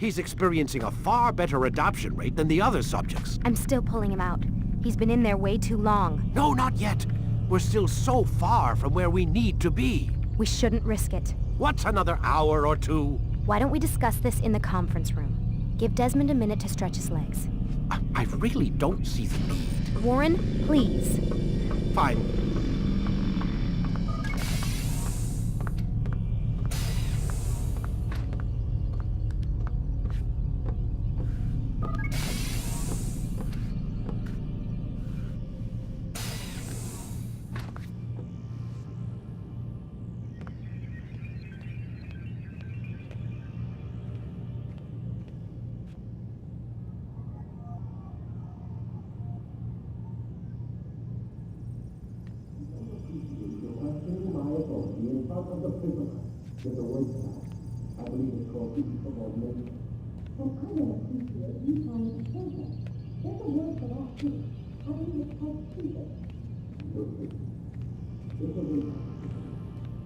He's experiencing a far better adoption rate than the other subjects. I'm still pulling him out. He's been in there way too long. No, not yet. We're still so far from where we need to be. We shouldn't risk it. What's another hour or two? Why don't we discuss this in the conference room? Give Desmond a minute to stretch his legs. I really don't see the need. Warren, please. Fine. Of the prisoner with the word class. I believe it's called insubordination. And I don't appreciate you trying to kill him. There's a word for that too. I believe it's called stupid. Stupid.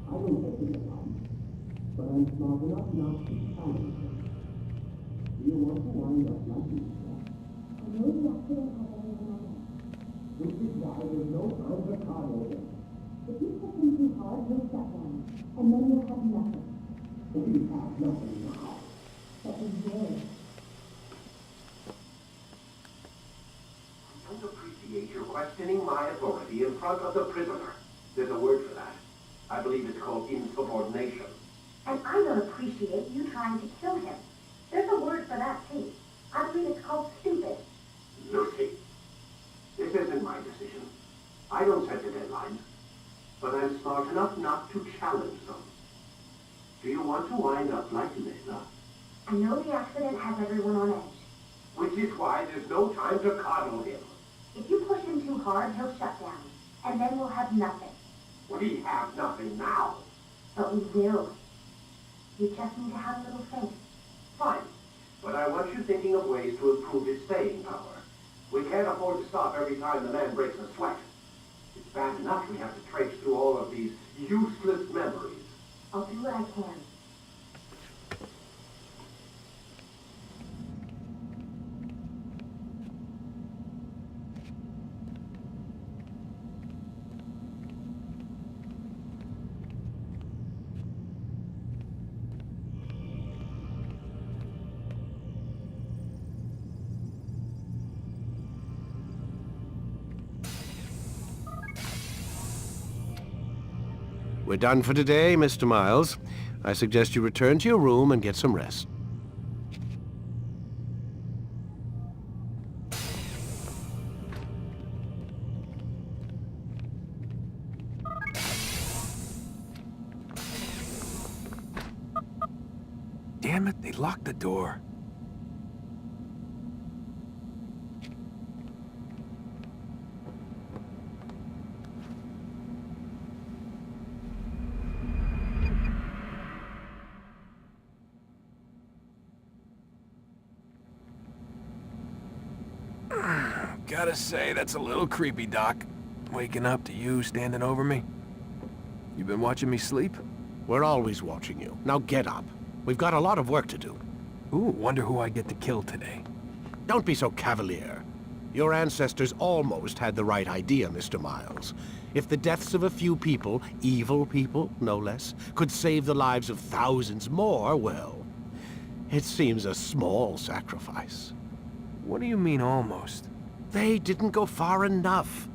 I don't take it along, but I'm smart enough not to challenge him. Do you want to wind up like this? I know the accident has everyone on it. Which is why there's no time for carnage. If you push him too hard, he'll shut down. And then you'll have nothing. We have nothing now. But we will. I don't appreciate you questioning my authority in front of the prisoner. There's a word for that. I believe it's called insubordination. And I don't appreciate you trying to kill him. There's a word for that too. I believe it's called stupid. Lucy, this isn't my decision. I don't set the deadlines. But I'm smart enough not to challenge them. Do you want to wind up like Layla? I know the accident has everyone on edge. Which is why there's no time to coddle him. If you push him too hard, he'll shut down. And then we'll have nothing. We have nothing now. But we will. You just need to have a little faith. Fine. But I want you thinking of ways to improve his staying power. We can't afford to stop every time the man breaks a sweat. It's bad enough we have to traipse through all of these useless memories. I'll do what I can. We're done for today, Mr. Miles. I suggest you return to your room and get some rest. Damn it, they locked the door. Gotta say, that's a little creepy, Doc. Waking up to you standing over me. You been watching me sleep? We're always watching you. Now get up. We've got a lot of work to do. Ooh, wonder who I get to kill today. Don't be so cavalier. Your ancestors almost had the right idea, Mr. Miles. If the deaths of a few people, evil people, no less, could save the lives of thousands more, well, it seems a small sacrifice. What do you mean, almost? They didn't go far enough.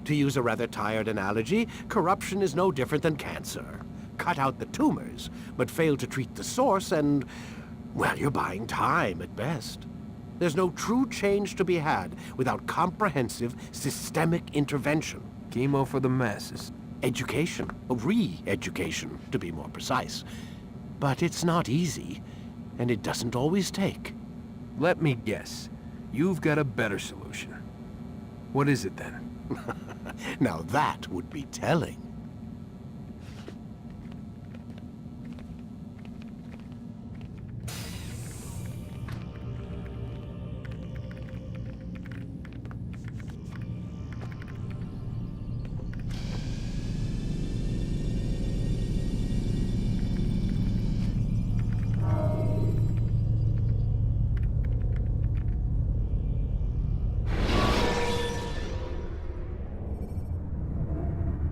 To use a rather tired analogy, corruption is no different than cancer. Cut out the tumors, but fail to treat the source and, well, you're buying time at best. There's no true change to be had without comprehensive, systemic intervention. Chemo for the masses. Education, re-education, to be more precise. But it's not easy, and it doesn't always take. Let me guess. You've got a better solution. What is it then? Now that would be telling.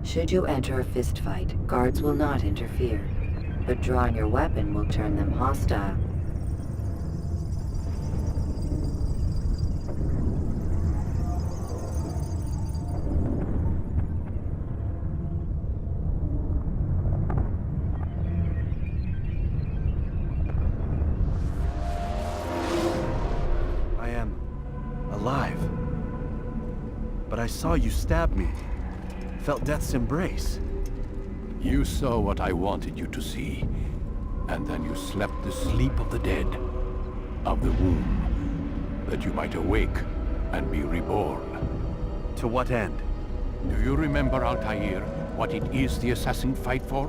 Should you enter a fistfight, guards will not interfere, but drawing your weapon will turn them hostile. I am alive. But I saw you stab me. Felt death's embrace. You saw what I wanted you to see, and then you slept the sleep of the dead, of the womb, that you might awake and be reborn. To what end? Do you remember, Altair, what it is the assassin fight for?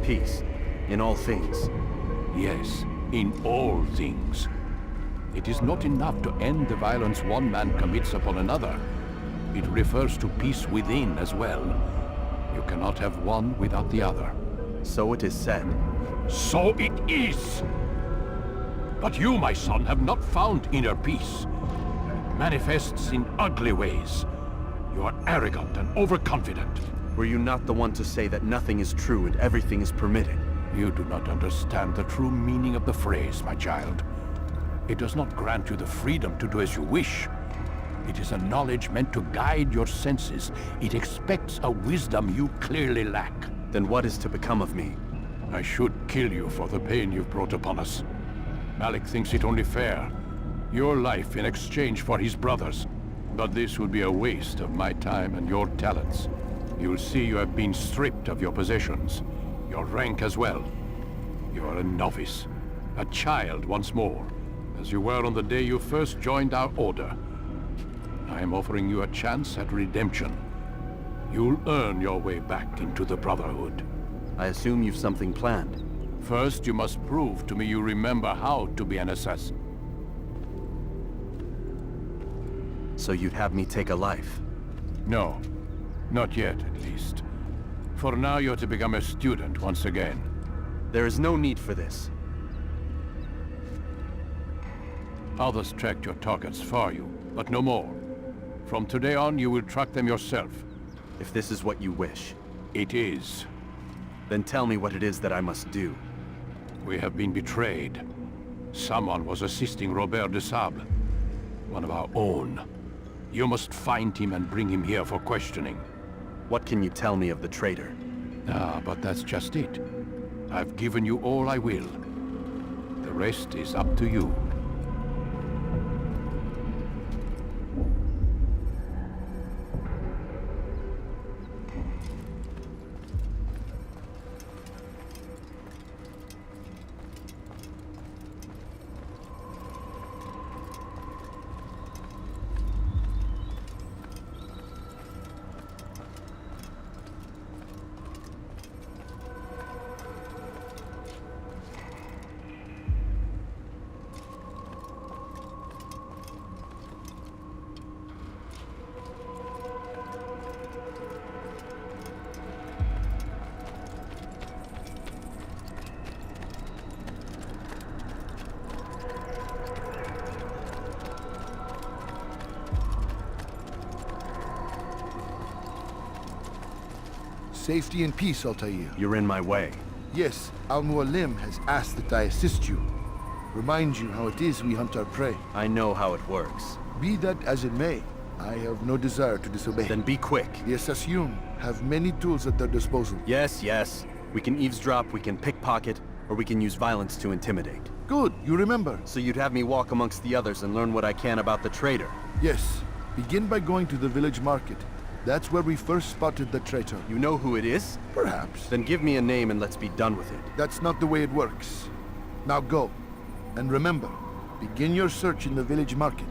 Peace. In all things. Yes, in all things. It is not enough to end the violence one man commits upon another. It refers to peace within as well. You cannot have one without the other. So it is said. So it is! But you, my son, have not found inner peace. It manifests in ugly ways. You are arrogant and overconfident. Were you not the one to say that nothing is true and everything is permitted? You do not understand the true meaning of the phrase, my child. It does not grant you the freedom to do as you wish. It is a knowledge meant to guide your senses. It expects a wisdom you clearly lack. Then what is to become of me? I should kill you for the pain you've brought upon us. Malik thinks it only fair. Your life in exchange for his brother's. But this would be a waste of my time and your talents. You'll see you have been stripped of your possessions. Your rank as well. You are a novice. A child once more. As you were on the day you first joined our order. I am offering you a chance at redemption. You'll earn your way back into the Brotherhood. I assume you've something planned. First, you must prove to me you remember how to be an assassin. So you'd have me take a life? No. Not yet, at least. For now, you're to become a student once again. There is no need for this. Others tracked your targets for you, but no more. From today on, you will track them yourself. If this is what you wish. It is. Then tell me what it is that I must do. We have been betrayed. Someone was assisting Robert de Sable, one of our own. You must find him and bring him here for questioning. What can you tell me of the traitor? Ah, but that's just it. I've given you all I will. The rest is up to you. Safety and peace, Altair. You're in my way. Yes, Al-Mualim has asked that I assist you. Remind you how it is we hunt our prey. I know how it works. Be that as it may, I have no desire to disobey. Then be quick. The Assassin have many tools at their disposal. Yes, yes. We can eavesdrop, we can pickpocket, or we can use violence to intimidate. Good, you remember. So you'd have me walk amongst the others and learn what I can about the traitor? Yes. Begin by going to the village market. That's where we first spotted the traitor. You know who it is? Perhaps. Then give me a name and let's be done with it. That's not the way it works. Now go. And remember, begin your search in the village market.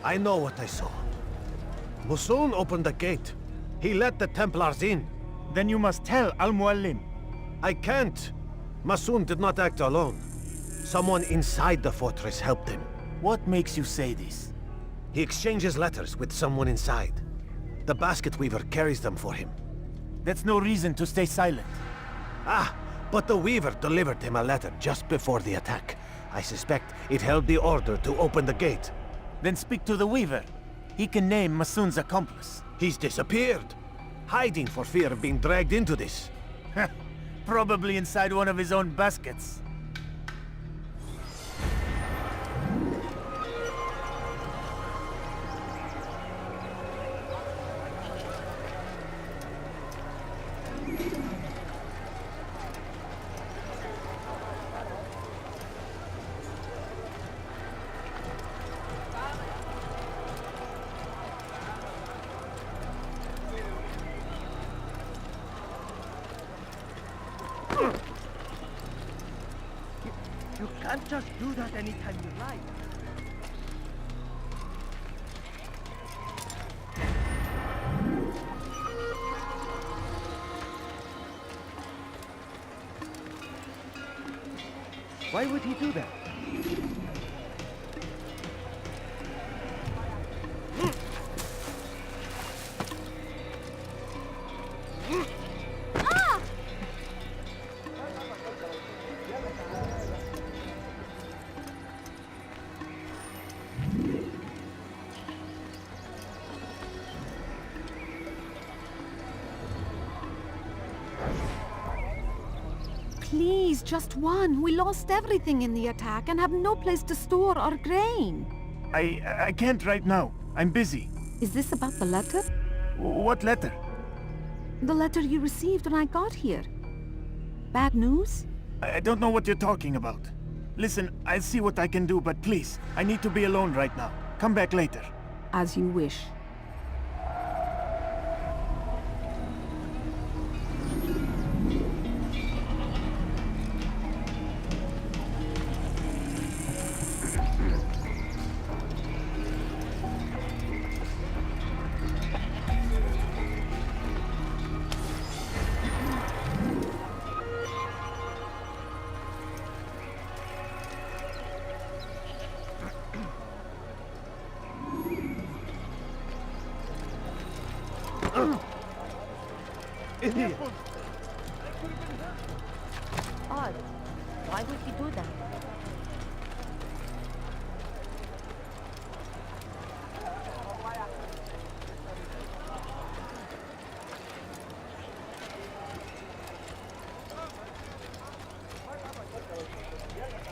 I know what I saw. Musun opened the gate. He let the Templars in. Then you must tell Al-Mualim. I can't. Masun did not act alone. Someone inside the fortress helped him. What makes you say this? He exchanges letters with someone inside. The basket weaver carries them for him. That's no reason to stay silent. Ah, but the weaver delivered him a letter just before the attack. I suspect it held the order to open the gate. Then speak to the Weaver. He can name Masun's accomplice. He's disappeared, hiding for fear of being dragged into this. Probably inside one of his own baskets. You can't just do that anytime you like. Why would he do that? Please, just one. We lost everything in the attack and have no place to store our grain. I can't right now. I'm busy. Is this about the letter? What letter? The letter you received when I got here. Bad news? I don't know what you're talking about. Listen, I'll see what I can do, but please, I need to be alone right now. Come back later. As you wish. Odd. Why would he do that?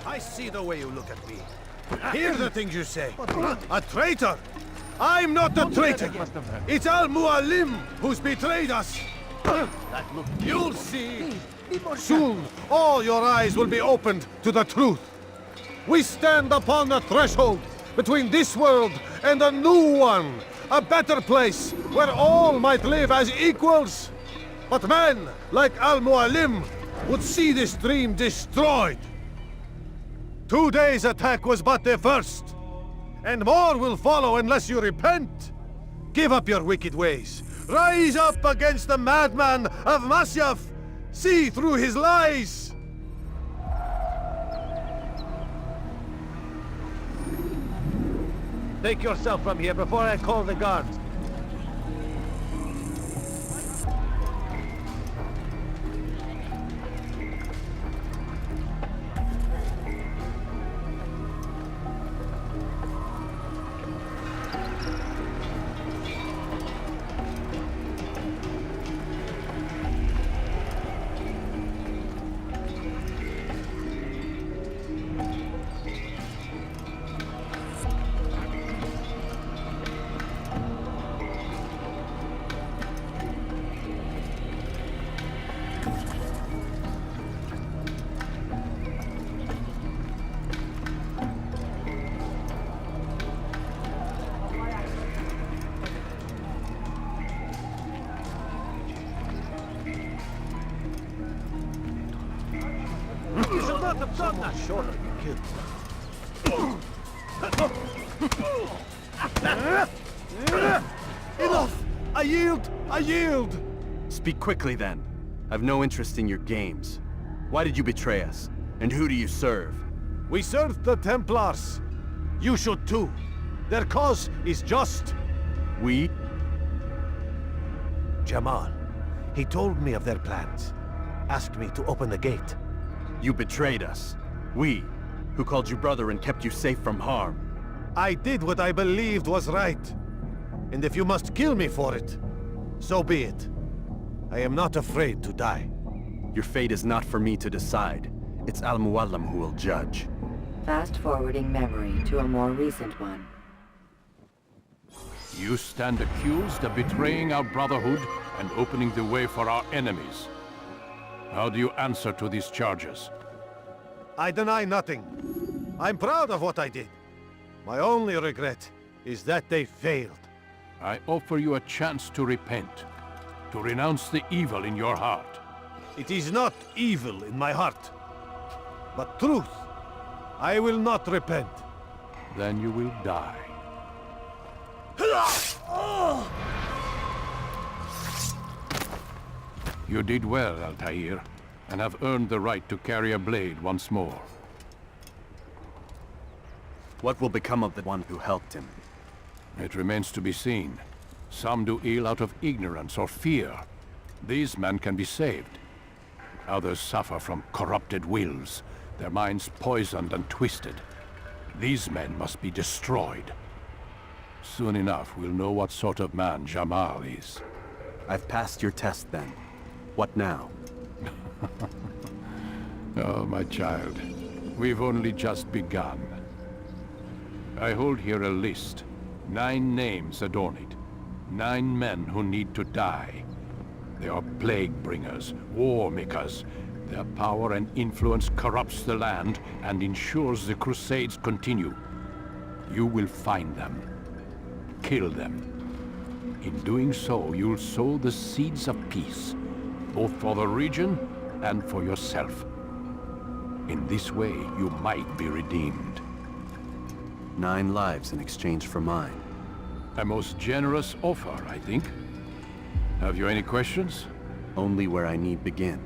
I see the way you look at me. Hear the things you say. A traitor! I'm not a traitor! It's Al-Mualim who's betrayed us! You'll see! Soon, all your eyes will be opened to the truth. We stand upon the threshold between this world and a new one. A better place where all might live as equals. But men like Al-Mualim would see this dream destroyed. Today's attack was but the first. And more will follow unless you repent. Give up your wicked ways. Rise up against the madman of Masyaf. See through his lies. Take yourself from here before I call the guards. You should not have done that. Shorter, you killed. Enough! I yield! I yield! Speak quickly then. I've no interest in your games. Why did you betray us? And who do you serve? We serve the Templars. You should too. Their cause is just. We? Jamal. He told me of their plans. Asked me to open the gate. You betrayed us. We, who called you brother and kept you safe from harm. I did what I believed was right. And if you must kill me for it, so be it. I am not afraid to die. Your fate is not for me to decide. It's Al-Mualim who will judge. Fast-forwarding memory to a more recent one. You stand accused of betraying our Brotherhood and opening the way for our enemies. How do you answer to these charges? I deny nothing. I'm proud of what I did. My only regret is that they failed. I offer you a chance to repent, to renounce the evil in your heart. It is not evil in my heart, but truth. I will not repent. Then you will die. You did well, Altair, and have earned the right to carry a blade once more. What will become of the one who helped him? It remains to be seen. Some do ill out of ignorance or fear. These men can be saved. Others suffer from corrupted wills, their minds poisoned and twisted. These men must be destroyed. Soon enough, we'll know what sort of man Jamal is. I've passed your test then. What now? Oh, my child. We've only just begun. I hold here a list. 9 names adorn it. 9 men who need to die. They are plague bringers, war makers. Their power and influence corrupts the land and ensures the Crusades continue. You will find them. Kill them. In doing so, you'll sow the seeds of peace, both for the region and for yourself. In this way, you might be redeemed. 9 lives in exchange for mine. A most generous offer, I think. Have you any questions? Only where I need begin.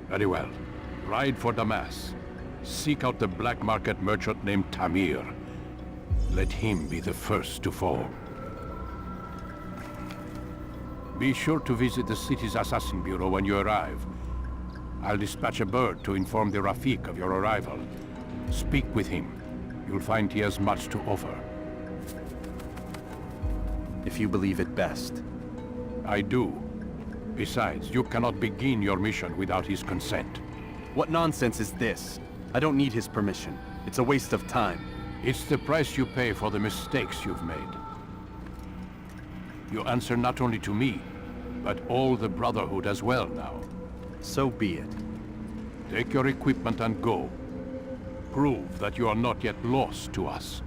Very well. Ride for Damas. Seek out the black market merchant named Tamir. Let him be the first to fall. Be sure to visit the city's assassin bureau when you arrive. I'll dispatch a bird to inform the Rafik of your arrival. Speak with him. You'll find he has much to offer. If you believe it best. I do. Besides, you cannot begin your mission without his consent. What nonsense is this? I don't need his permission. It's a waste of time. It's the price you pay for the mistakes you've made. You answer not only to me, but all the Brotherhood as well now. So be it. Take your equipment and go. Prove that you are not yet lost to us.